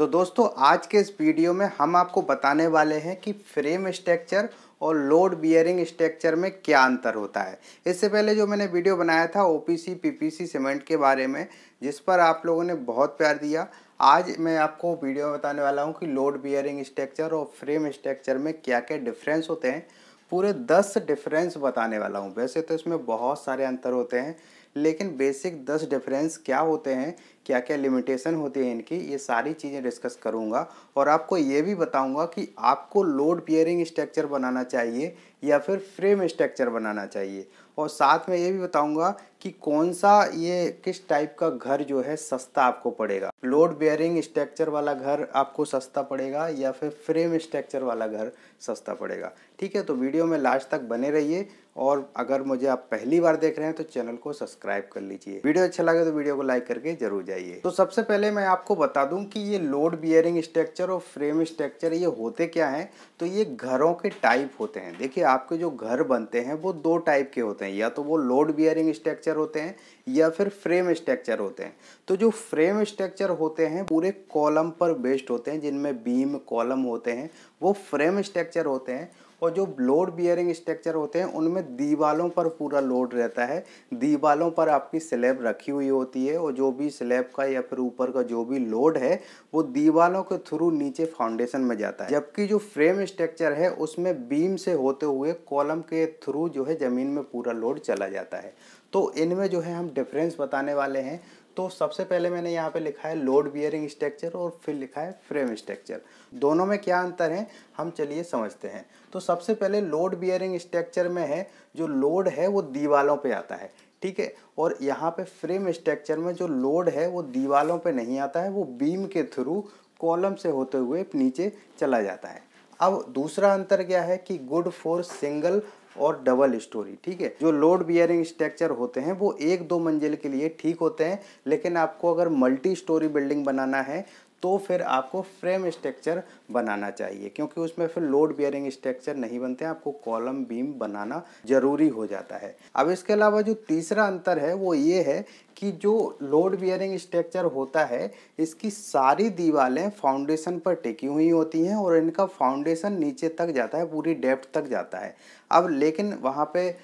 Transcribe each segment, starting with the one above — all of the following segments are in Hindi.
तो दोस्तों आज के इस वीडियो में हम आपको बताने वाले हैं कि फ्रेम स्ट्रक्चर और लोड बियरिंग स्ट्रक्चर में क्या अंतर होता है। इससे पहले जो मैंने वीडियो बनाया था ओपीसी पीपीसी सीमेंट के बारे में, जिस पर आप लोगों ने बहुत प्यार दिया। आज मैं आपको वीडियो में बताने वाला हूं कि लोड बियरिंग स्ट्रक्चर और फ्रेम स्ट्रक्चर में क्या क्या डिफरेंस होते हैं। पूरे 10 डिफरेंस बताने वाला हूं। वैसे तो इसमें बहुत सारे अंतर होते हैं, लेकिन बेसिक 10 डिफरेंस क्या होते हैं, क्या क्या लिमिटेशन होती है इनकी, ये सारी चीज़ें डिस्कस करूंगा। और आपको ये भी बताऊंगा कि आपको लोड बियरिंग स्ट्रक्चर बनाना चाहिए या फिर फ्रेम स्ट्रक्चर बनाना चाहिए। और साथ में ये भी बताऊंगा कि कौन सा ये किस टाइप का घर जो है सस्ता आपको पड़ेगा। लोड बियरिंग स्ट्रक्चर वाला घर आपको सस्ता पड़ेगा या फिर फ्रेम स्ट्रक्चर वाला घर सस्ता पड़ेगा। ठीक है, तो वीडियो में लास्ट तक बने रहिए। और अगर मुझे आप पहली बार देख रहे हैं तो चैनल को सब्सक्राइब कर लीजिए। वीडियो अच्छा लगे तो वीडियो को लाइक करके जरूर जाइए। तो सबसे पहले मैं आपको बता दूं कि ये लोड बियरिंग स्ट्रक्चर और फ्रेम स्ट्रक्चर ये होते क्या हैं। तो ये घरों के टाइप होते हैं। देखिए, आपके जो घर बनते हैं वो दो टाइप के होते हैं, या तो वो लोड बियरिंग स्ट्रक्चर होते हैं या फिर फ्रेम स्ट्रक्चर होते हैं। तो जो फ्रेम स्ट्रक्चर होते हैं पूरे कॉलम पर बेस्ड होते हैं, जिनमें बीम कॉलम होते हैं, वो फ्रेम स्ट्रक्चर होते हैं। और जो लोड बियरिंग स्ट्रक्चर होते हैं उनमें दीवालों पर पूरा लोड रहता है। दीवालों पर आपकी स्लैब रखी हुई होती है और जो भी स्लैब का या फिर ऊपर का जो भी लोड है वो दीवालों के थ्रू नीचे फाउंडेशन में जाता है। जबकि जो फ्रेम स्ट्रक्चर है उसमें बीम से होते हुए कॉलम के थ्रू जो है ज़मीन में पूरा लोड चला जाता है। तो इनमें जो है हम डिफरेंस बताने वाले हैं। तो सबसे पहले मैंने यहाँ पे लिखा है लोड बियरिंग स्ट्रक्चर और फिर लिखा है फ्रेम स्ट्रक्चर। दोनों में क्या अंतर है हम चलिए समझते हैं। तो सबसे पहले लोड बियरिंग स्ट्रक्चर में है जो लोड है वो दीवालों पे आता है, ठीक है। और यहाँ पे फ्रेम स्ट्रक्चर में जो लोड है वो दीवालों पे नहीं आता है, वो बीम के थ्रू कॉलम से होते हुए नीचे चला जाता है। अब दूसरा अंतर क्या है कि गुड फॉर सिंगल और डबल स्टोरी, ठीक है। जो लोड बियरिंग स्ट्रक्चर होते हैं वो 1-2 मंजिल के लिए ठीक होते हैं, लेकिन आपको अगर मल्टी स्टोरी बिल्डिंग बनाना है तो फिर आपको फ्रेम स्ट्रक्चर बनाना चाहिए, क्योंकि उसमें फिर लोड बियरिंग स्ट्रक्चर नहीं बनते हैं, आपको कॉलम बीम बनाना जरूरी हो जाता है। अब इसके अलावा जो तीसरा अंतर है वो ये है कि जो लोड बियरिंग स्ट्रक्चर होता है इसकी सारी दीवारें फाउंडेशन पर टिकी हुई होती हैं और इनका फाउंडेशन नीचे तक जाता है, पूरी डेप्थ तक जाता है। अब लेकिन वहाँ पे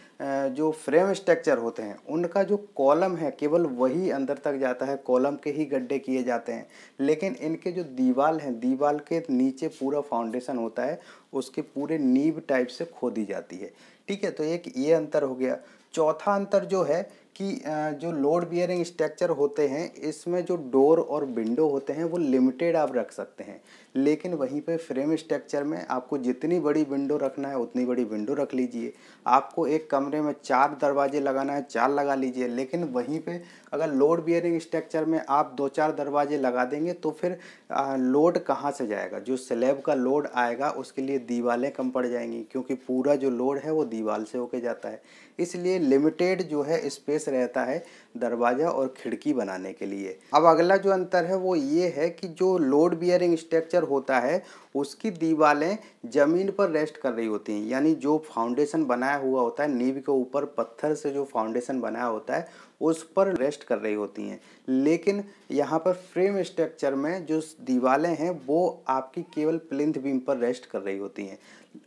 जो फ्रेम स्ट्रक्चर होते हैं उनका जो कॉलम है केवल वही अंदर तक जाता है, कॉलम के ही गड्ढे किए जाते हैं। लेकिन इनके जो दीवार हैं, दीवार के नीचे पूरा फाउंडेशन होता है, उसके पूरे नींव टाइप से खोदी जाती है, ठीक है। तो एक ये अंतर हो गया। चौथा अंतर जो है कि जो लोड बियरिंग स्ट्रक्चर होते हैं इसमें जो डोर और विंडो होते हैं वो लिमिटेड आप रख सकते हैं, लेकिन वहीं पे फ्रेम स्ट्रक्चर में आपको जितनी बड़ी विंडो रखना है उतनी बड़ी विंडो रख लीजिए। आपको एक कमरे में 4 दरवाजे लगाना है 4 लगा लीजिए, लेकिन वहीं पे अगर लोड बियरिंग स्ट्रक्चर में आप 2-4 दरवाजे लगा देंगे तो फिर लोड कहाँ से जाएगा। जो स्लैब का लोड आएगा उसके लिए दीवारें कम पड़ जाएंगी, क्योंकि पूरा जो लोड है वो दीवार से होके जाता है। इसलिए लिमिटेड जो है स्पेस रहता है दरवाज़ा और खिड़की बनाने के लिए। अब अगला जो अंतर है वो ये है कि जो लोड बियरिंग स्ट्रक्चर होता है उसकी दीवारें ज़मीन पर रेस्ट कर रही होती हैं, यानी जो फाउंडेशन बनाया हुआ होता है नींव के ऊपर पत्थर से जो फाउंडेशन बनाया होता है उस पर रेस्ट कर रही होती हैं। लेकिन यहाँ पर फ्रेम स्ट्रक्चर में जो दीवारें हैं वो आपकी केवल प्लिंथ बीम पर रेस्ट कर रही होती हैं।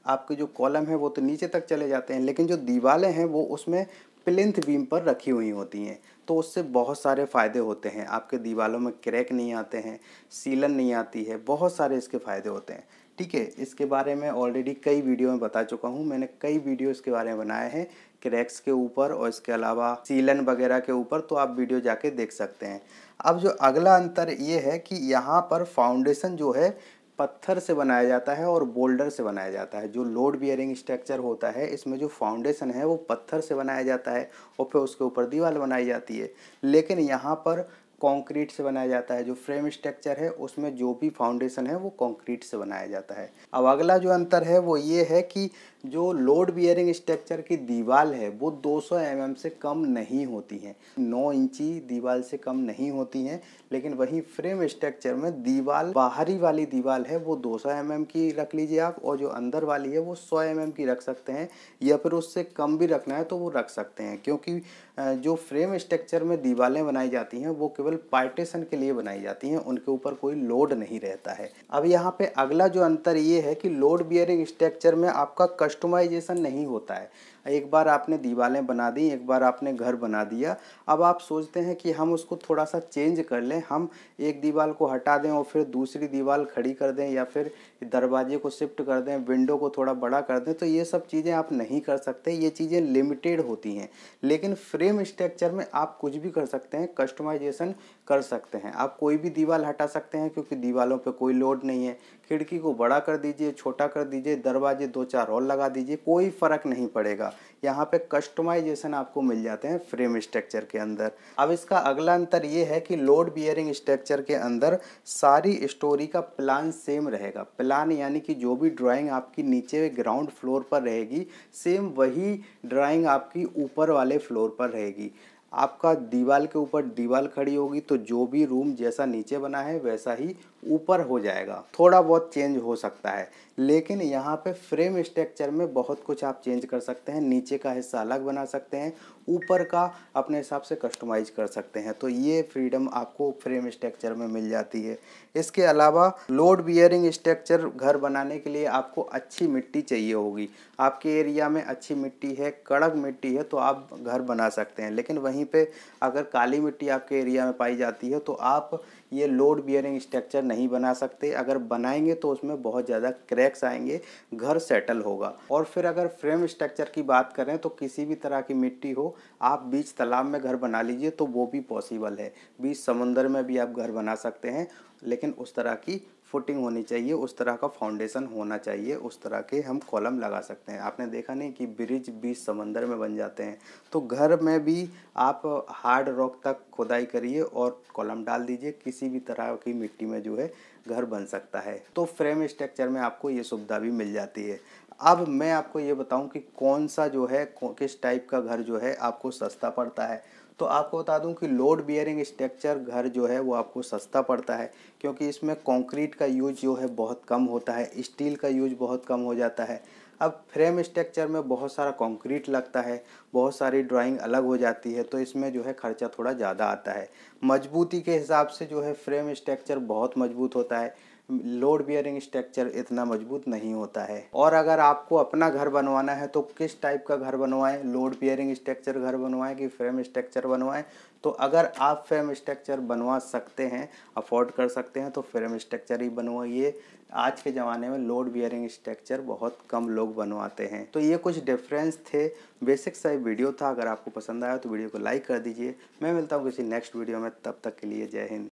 आपके जो कॉलम है वो तो नीचे तक चले जाते हैं, लेकिन जो दीवारें हैं वो उसमें प्लिंथ बीम पर रखी हुई होती हैं। तो उससे बहुत सारे फ़ायदे होते हैं, आपके दीवारों में क्रैक नहीं आते हैं, सीलन नहीं आती है, बहुत सारे इसके फ़ायदे होते हैं, ठीक है। इसके बारे में ऑलरेडी कई वीडियो में बता चुका हूँ, मैंने कई वीडियो इसके बारे में बनाए हैं क्रैक्स के ऊपर और इसके अलावा सीलन वगैरह के ऊपर, तो आप वीडियो जाके देख सकते हैं। अब जो अगला अंतर ये है कि यहाँ पर फाउंडेशन जो है पत्थर से बनाया जाता है और बोल्डर से बनाया जाता है। जो लोड बियरिंग स्ट्रक्चर होता है इसमें जो फाउंडेशन है वो पत्थर से बनाया जाता है और फिर उसके ऊपर दीवार बनाई जाती है, लेकिन यहाँ पर कंक्रीट से बनाया जाता है। जो फ्रेम स्ट्रक्चर है उसमें जो भी फाउंडेशन है वो कंक्रीट से बनाया जाता है। अब अगला जो अंतर है वो ये है कि जो लोड बियरिंग स्ट्रक्चर की दीवार है वो 200 mm से कम नहीं होती हैं, 9 इंची दीवार से कम नहीं होती हैं। लेकिन वहीं फ्रेम स्ट्रक्चर में दीवार, बाहरी वाली दीवार है वो 200 mm की रख लीजिए आप, और जो अंदर वाली है वो 100 mm की रख सकते हैं, या फिर उससे कम भी रखना है तो वो रख सकते हैं। क्योंकि जो फ्रेम स्ट्रक्चर में दीवारें बनाई जाती हैं वो केवल पार्टीशन के लिए बनाई जाती हैं, उनके ऊपर कोई लोड नहीं रहता है। अब यहाँ पे अगला जो अंतर ये है कि लोड बियरिंग स्ट्रक्चर में आपका कस्टमाइजेशन नहीं होता है। एक बार आपने दीवारें बना दी, एक बार आपने घर बना दिया, अब आप सोचते हैं कि हम उसको थोड़ा सा चेंज कर लें, हम एक दीवार को हटा दें और फिर दूसरी दीवार खड़ी कर दें, या फिर दरवाजे को शिफ्ट कर दें, विंडो को थोड़ा बड़ा कर दें, तो ये सब चीज़ें आप नहीं कर सकते, ये चीज़ें लिमिटेड होती हैं। लेकिन फ्रेम स्ट्रक्चर में आप कुछ भी कर सकते हैं, कस्टमाइजेशन कर सकते हैं। आप कोई भी दीवार हटा सकते हैं क्योंकि दीवारों पे कोई लोड नहीं है। खिड़की को बड़ा कर दीजिए, छोटा कर दीजिए, दरवाजे 2-4 और लगा दीजिए, कोई फ़र्क नहीं पड़ेगा। यहाँ पे कस्टमाइजेशन आपको मिल जाते हैं फ्रेम स्ट्रक्चर के अंदर। अब इसका अगला अंतर ये है कि लोड बियरिंग स्ट्रक्चर के अंदर सारी स्टोरी का प्लान सेम रहेगा। प्लान यानी कि जो भी ड्राइंग आपकी नीचे ग्राउंड फ्लोर पर रहेगी, सेम वही ड्राइंग आपकी ऊपर वाले फ्लोर पर रहेगी। आपका दीवार के ऊपर दीवार खड़ी होगी तो जो भी रूम जैसा नीचे बना है वैसा ही ऊपर हो जाएगा, थोड़ा बहुत चेंज हो सकता है। लेकिन यहाँ पे फ्रेम स्ट्रक्चर में बहुत कुछ आप चेंज कर सकते हैं, नीचे का हिस्सा अलग बना सकते हैं, ऊपर का अपने हिसाब से कस्टमाइज कर सकते हैं। तो ये फ्रीडम आपको फ्रेम स्ट्रक्चर में मिल जाती है। इसके अलावा लोड बियरिंग स्ट्रक्चर घर बनाने के लिए आपको अच्छी मिट्टी चाहिए होगी। आपके एरिया में अच्छी मिट्टी है, कड़क मिट्टी है, तो आप घर बना सकते हैं। लेकिन वहीं पे अगर काली मिट्टी आपके एरिया में पाई जाती है तो आप ये लोड बियरिंग स्ट्रक्चर नहीं बना सकते। अगर बनाएंगे तो उसमें बहुत ज़्यादा क्रैक्स आएंगे, घर सेटल होगा। और फिर अगर फ्रेम स्ट्रक्चर की बात करें तो किसी भी तरह की मिट्टी हो, आप बीच तालाब में घर बना लीजिए तो वो भी पॉसिबल है। बीच समुंदर में भी आप घर बना सकते हैं, लेकिन उस तरह की फुटिंग होनी चाहिए, उस तरह का फाउंडेशन होना चाहिए, उस तरह के हम कॉलम लगा सकते हैं। आपने देखा नहीं कि ब्रिज बीच समंदर में बन जाते हैं, तो घर में भी आप हार्ड रॉक तक खुदाई करिए और कॉलम डाल दीजिए, किसी भी तरह की मिट्टी में जो है घर बन सकता है। तो फ्रेम स्ट्रक्चर में आपको ये सुविधा भी मिल जाती है। अब मैं आपको ये बताऊं कि कौन सा जो है, किस टाइप का घर जो है आपको सस्ता पड़ता है। तो आपको बता दूं कि लोड बियरिंग स्ट्रक्चर घर जो है वो आपको सस्ता पड़ता है, क्योंकि इसमें कंक्रीट का यूज जो है बहुत कम होता है, स्टील का यूज बहुत कम हो जाता है। अब फ्रेम स्ट्रक्चर में बहुत सारा कंक्रीट लगता है, बहुत सारी ड्राइंग अलग हो जाती है, तो इसमें जो है खर्चा थोड़ा ज़्यादा आता है। मजबूती के हिसाब से जो है फ्रेम स्ट्रक्चर बहुत मजबूत होता है, लोड बियरिंग स्ट्रक्चर इतना मजबूत नहीं होता है। और अगर आपको अपना घर बनवाना है तो किस टाइप का घर बनवाएं, लोड बियरिंग स्ट्रक्चर घर बनवाएं कि फ्रेम स्ट्रक्चर बनवाएं। तो अगर आप फ्रेम स्ट्रक्चर बनवा सकते हैं, अफोर्ड कर सकते हैं, तो फ्रेम स्ट्रक्चर ही बनवाइए। आज के ज़माने में लोड बियरिंग स्ट्रक्चर बहुत कम लोग बनवाते हैं। तो ये कुछ डिफरेंस थे, बेसिक सा वीडियो था। अगर आपको पसंद आया तो वीडियो को लाइक कर दीजिए। मैं मिलता हूँ किसी नेक्स्ट वीडियो में, तब तक के लिए जय हिंद।